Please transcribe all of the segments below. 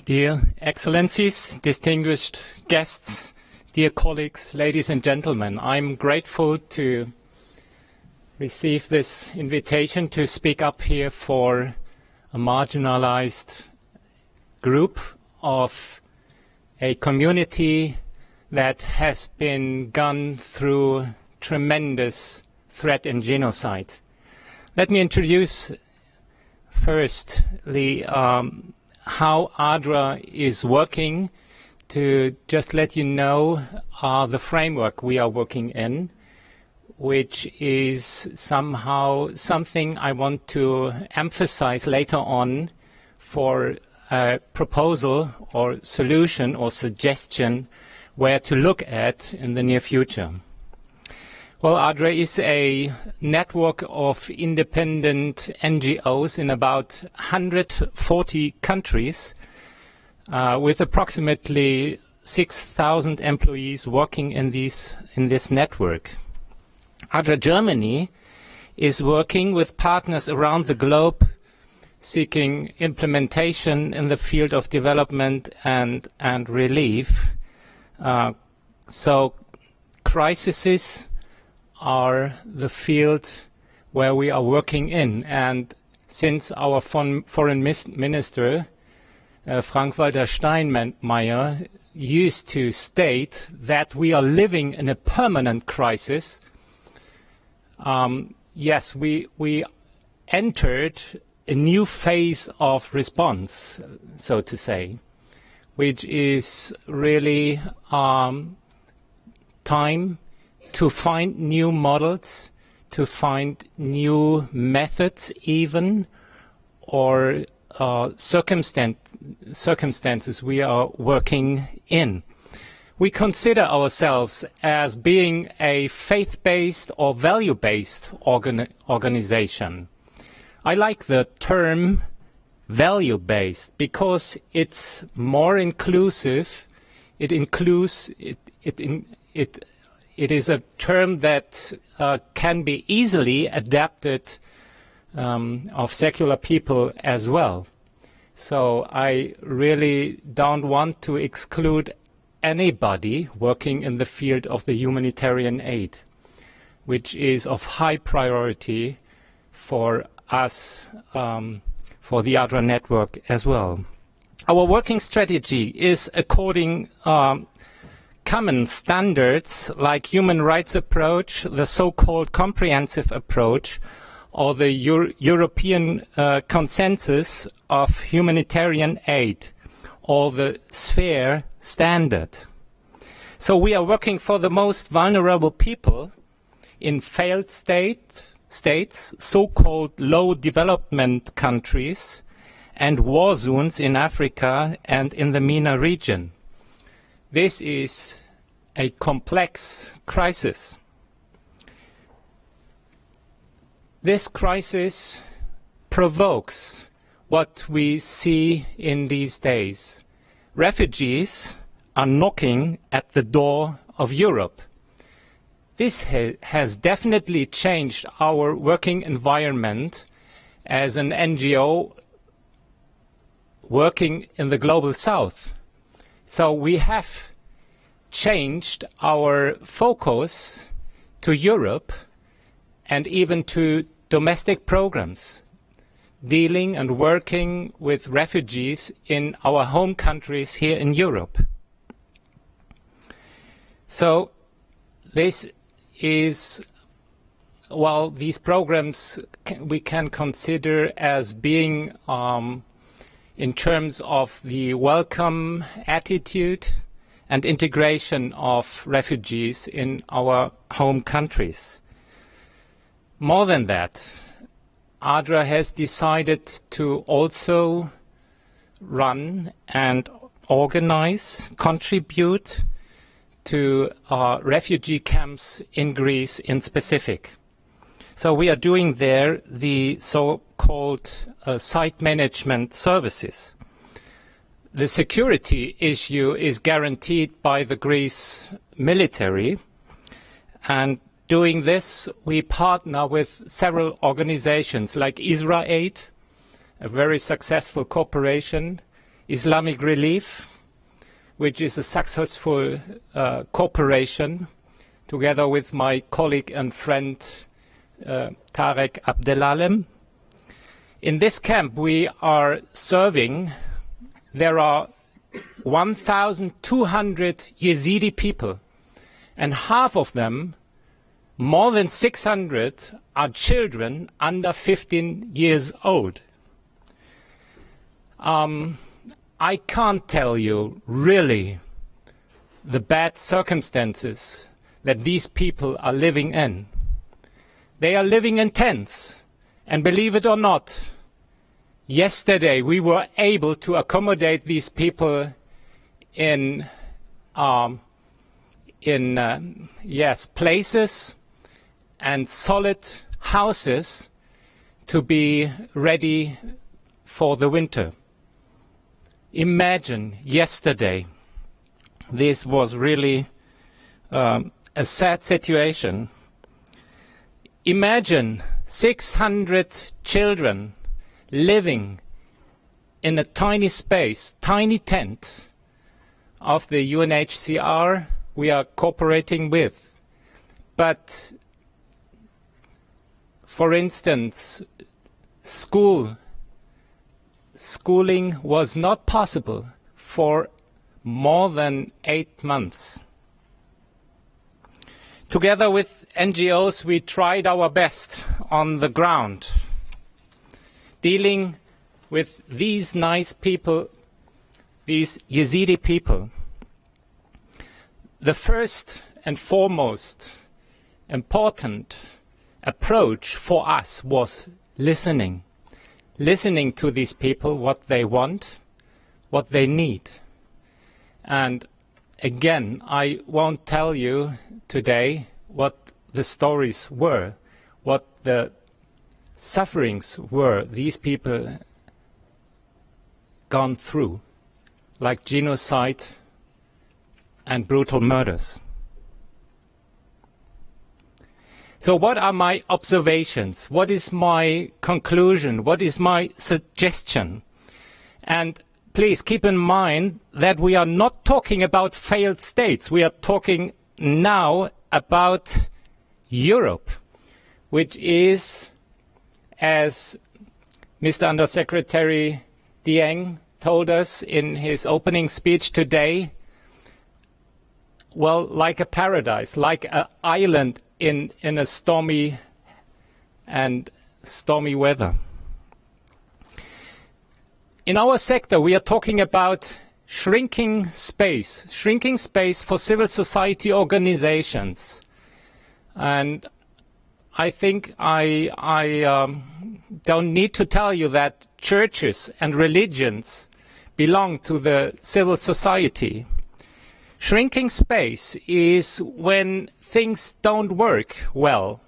Dear Excellencies, distinguished guests, dear colleagues, ladies and gentlemen, I'm grateful to receive this invitation to speak up here for a marginalized group of a community that has been gone through tremendous threat and genocide. Let me introduce firstly how ADRA is working, to just let you know the framework we are working in, which is somehow something I want to emphasize later on for a proposal or solution or suggestion where to look at in the near future. Well, ADRA is a network of independent NGOs in about 140 countries with approximately 6,000 employees working in this network. ADRA Germany is working with partners around the globe seeking implementation in the field of development and relief. So crises are the field where we are working in, and since our foreign minister Frank-Walter Steinmeier used to state that we are living in a permanent crisis, yes, we entered a new phase of response, so to say, which is really time to find new models, to find new methods even, or circumstances we are working in. We consider ourselves as being a faith-based or value-based organization. I like the term value-based because it's more inclusive. It is a term that can be easily adapted of secular people as well. So I really don't want to exclude anybody working in the field of the humanitarian aid, which is of high priority for us, for the ADRA network as well. Our working strategy is according common standards like human rights approach, the so-called comprehensive approach, or the European consensus of humanitarian aid, or the sphere standard. So we are working for the most vulnerable people in failed states, so-called low development countries, and war zones in Africa and in the MENA region. This is a complex crisis. This crisis provokes what we see in these days. Refugees are knocking at the door of Europe. This has definitely changed our working environment as an NGO working in the Global South. So we have changed our focus to Europe and even to domestic programs, dealing and working with refugees in our home countries here in Europe. So this is, well, these programs we can consider as being in terms of the welcome attitude and integration of refugees in our home countries. More than that, ADRA has decided to also run and organize, contribute to refugee camps in Greece in specific. So we are doing there the so-called site management services. The security issue is guaranteed by the Greece military, and doing this we partner with several organizations like IsraAid, a very successful cooperation, Islamic Relief, which is a successful cooperation together with my colleague and friend Tarek Abdelalem. In this camp we are serving, there are 1,200 Yazidi people, and half of them, more than 600, are children under 15 years old. I can't tell you really the bad circumstances that these people are living in. They are living in tents, and believe it or not, yesterday we were able to accommodate these people in places and solid houses to be ready for the winter. Imagine yesterday, this was really a sad situation. Imagine 600 children living in a tiny space, tiny tent of the UNHCR we are cooperating with. But, for instance, schooling was not possible for more than 8 months. Together with NGOs, we tried our best on the ground, dealing with these nice people, these Yazidi people. The first and foremost important approach for us was listening. Listening to these people, what they want, what they need. And again, I won't tell you today what the stories were, what the sufferings were these people gone through, like genocide and brutal murders. So what are my observations? What is my conclusion? What is my suggestion? And please keep in mind that we are not talking about failed states. We are talking now about Europe, which is, as Mr. Undersecretary Dieng told us in his opening speech today, well, like a paradise, like an island in a stormy weather. In our sector, we are talking about shrinking space for civil society organizations. And I think I don't need to tell you that churches and religions belong to the civil society. Shrinking space is when things don't work well.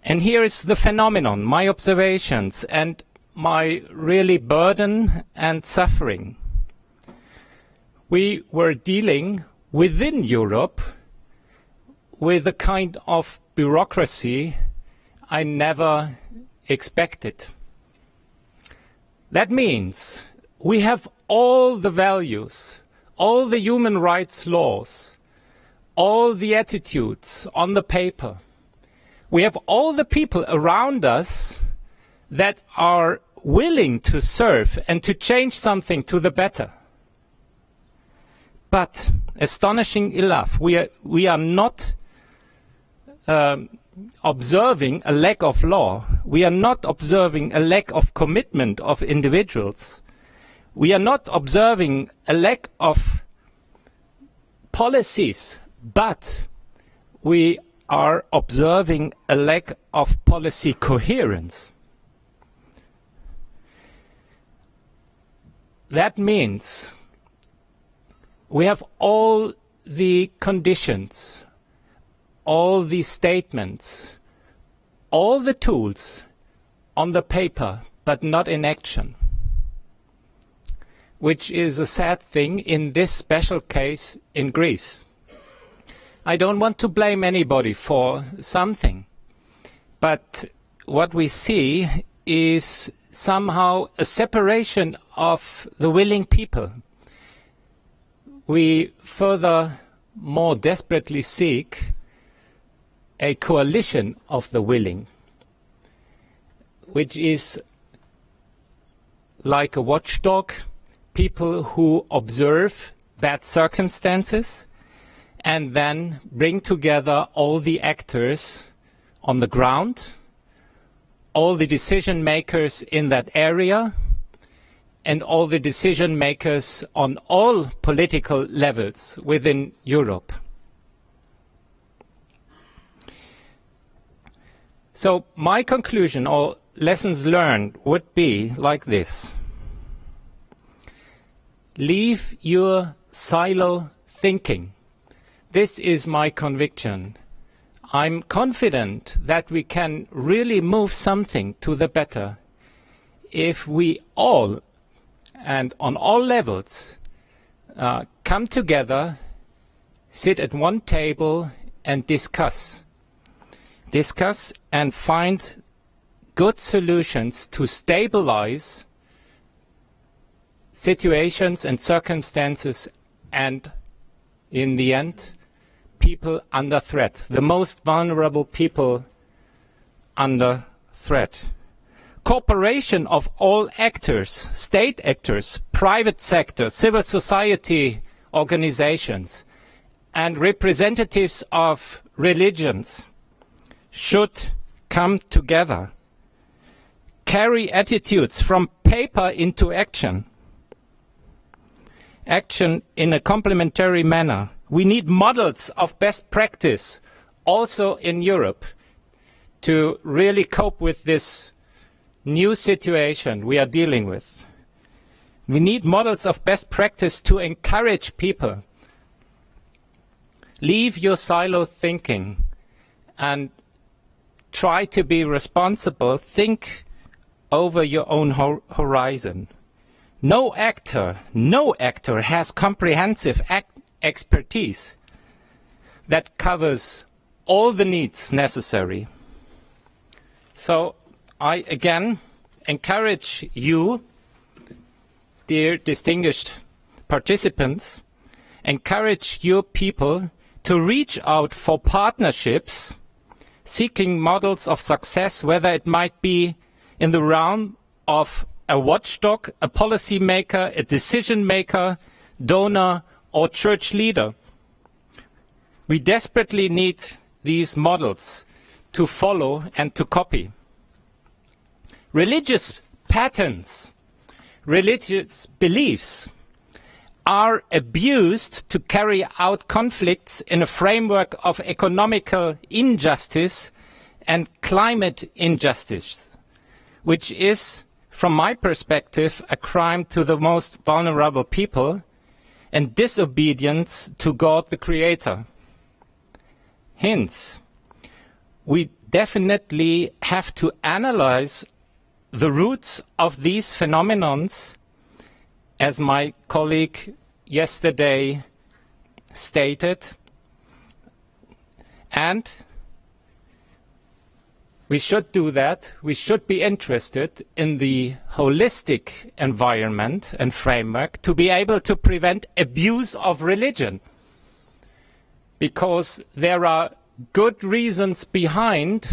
And here is the phenomenon, my observations, and my really burden and suffering. We were dealing within Europe with a kind of bureaucracy I never expected. That means we have all the values, all the human rights laws, all the attitudes on the paper. We have all the people around us that are willing to serve and to change something to the better. But, astonishing enough, we are not observing a lack of law. We are not observing a lack of commitment of individuals. We are not observing a lack of policies, but we are observing a lack of policy coherence. That means we have all the conditions, all the statements, all the tools on the paper, but not in action. Which is a sad thing in this special case in Greece. I don't want to blame anybody for something, but what we see is somehow a separation of the willing people. We further more desperately seek a coalition of the willing, which is like a watchdog, people who observe bad circumstances and then bring together all the actors on the ground, all the decision makers in that area, and all the decision makers on all political levels within Europe. So my conclusion or lessons learned would be like this. Leave your silo thinking. This is my conviction. I'm confident that we can really move something to the better if we all, and on all levels, come together, sit at one table and discuss. Discuss and find good solutions to stabilize situations and circumstances and, in the end, people under threat, the most vulnerable people under threat. Cooperation of all actors, state actors, private sector, civil society organizations, and representatives of religions should come together. Carry attitudes from paper into action. Action in a complementary manner. We need models of best practice also in Europe to really cope with this new situation we are dealing with. We need models of best practice to encourage people. Leave your silo thinking and try to be responsible. Think over your own horizon. No actor has comprehensive expertise that covers all the needs necessary. So I again encourage you, dear distinguished participants, encourage your people to reach out for partnerships, seeking models of success, whether it might be in the realm of a watchdog, a policy maker, a decision maker, donor, or church leader. We desperately need these models to follow and to copy. Religious patterns, religious beliefs are abused to carry out conflicts in a framework of economical injustice and climate injustice, which is, from my perspective, a crime to the most vulnerable people and disobedience to God the Creator. Hence, we definitely have to analyze the roots of these phenomena, as my colleague yesterday stated, and we should do that. We should be interested in the holistic environment and framework to be able to prevent abuse of religion, because there are good reasons behind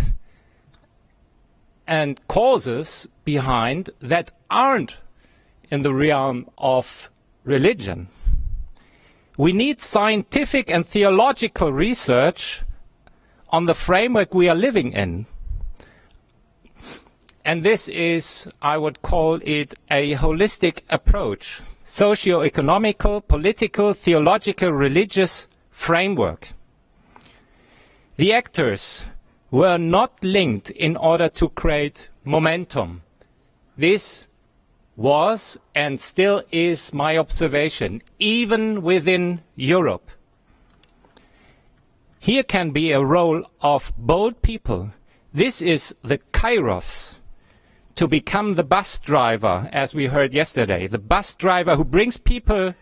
and causes behind that aren't in the realm of religion. We need scientific and theological research on the framework we are living in. And this is, I would call it, a holistic approach. Socio-economical, political, theological, religious framework. The actors were not linked in order to create momentum. This was and still is my observation, even within Europe. Here can be a role of bold people. This is the kairos, to become the bus driver, as we heard yesterday, the bus driver who brings people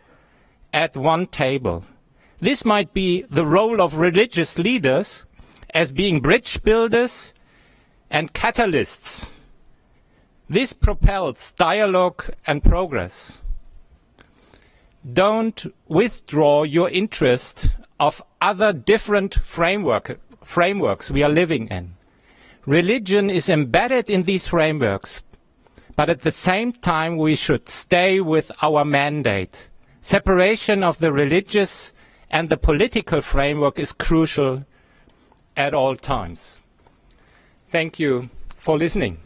at one table. This might be the role of religious leaders as being bridge builders and catalysts This propels dialogue and progress. Don't withdraw your interest of other different frameworks we are living in. Religion is embedded in these frameworks, but at the same time we should stay with our mandate. Separation of the religious and the political framework is crucial at all times. Thank you for listening.